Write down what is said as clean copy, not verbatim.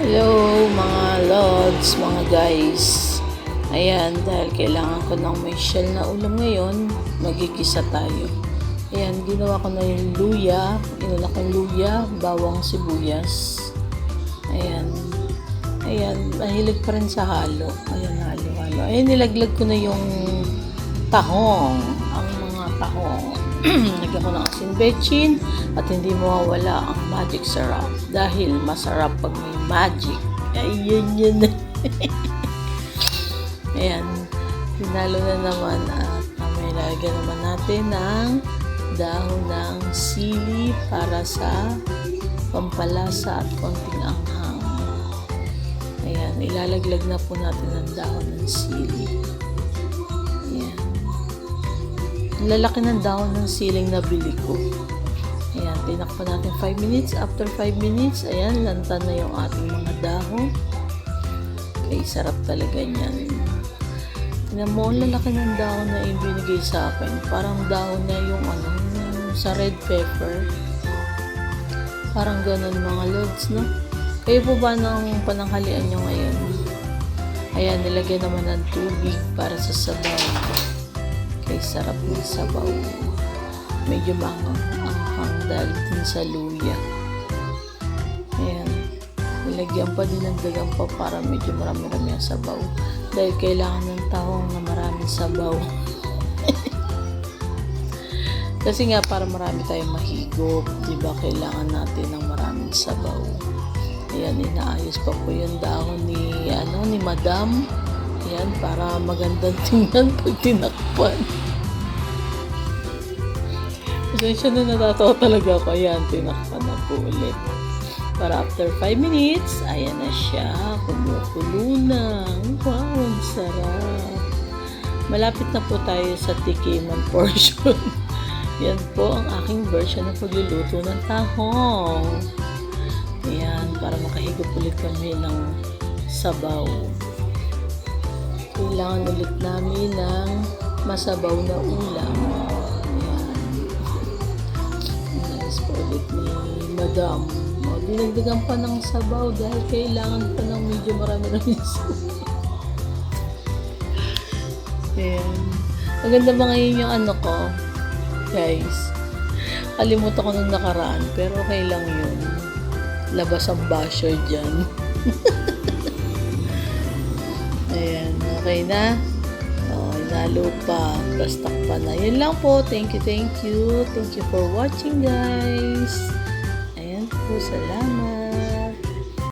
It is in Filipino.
Hello mga lods, mga guys. Ayan, dahil kailangan ko ng may shell na ulam ngayon, magigisa tayo. Ayan, ginawa ko na yung luya, inuna ko yung luya, bawang, sibuyas. Ayan, mahilig pa rin sa halo. Ayan, halo. Ayan, nilaglag ko na yung tahong, ang mga tahong. Lagyan ko ng asin bechin at hindi mawawala ang magic sarap dahil masarap pag may magic. Ayun. Ayan, pinalo na naman at may lagyan naman natin ng dahon ng sili para sa pampalasa at konting anghang. Ayan, ilalaglag na po natin ang dahon ng sili. Ayan. Lalaki ng dahon ng siling na bili ko. Ayan, tinakpan natin 5 minutes. After 5 minutes, ayan, lantan na yung ating mga dahon. Okay, sarap talaga niyan. Tingnan mo, ang lalaki ng dahon na ibinigay sa akin. Parang dahon na yung sa red pepper. Parang ganun mga lods, no? Kayo po ba ng pananghalian nyo ngayon? Ayan, nilagyan naman ng tubig para sa sabaw. Okay, sarap ng sabaw. Medyo manghang dahil din sa luya. Ayan. Nilagyan pa din ng dagang pa para medyo marami-rami ang sabaw. Dahil kailangan ng tahong na maraming sabaw. Kasi nga para marami tayong mahigop. Diba kailangan natin ng maraming sabaw. Ayan, inaayos pa po yung dahon ni Madam. Ayan, para magandang tingnan pag tinakpan. Pasensya na, natatawa talaga ako. Ayan, tinakpan na po ulit. Para after 5 minutes, ayan na siya. Kumukulo na. Wow, ang sarap. Malapit na po tayo sa tikiman portion. Yan po ang aking version ng pagluluto ng tahong. Ayan, para makahigop ulit kami ng sabaw. Kailangan ulit namin ng masabaw na ulam. Ayan. Nice po ulit ni Madam. Dinagdagan pa ng sabaw dahil kailangan pa ng medyo marami-rami sabaw. Ayan. Maganda ba ngayon yung ko? Guys, kalimutan ko nung nakaraan pero okay lang yun. Labas ang basher dyan. Ayan, okay na. Nalo pa. Tapos takpan na. Yun lang po. Thank you. Thank you for watching, guys. Ayan po. Salamat.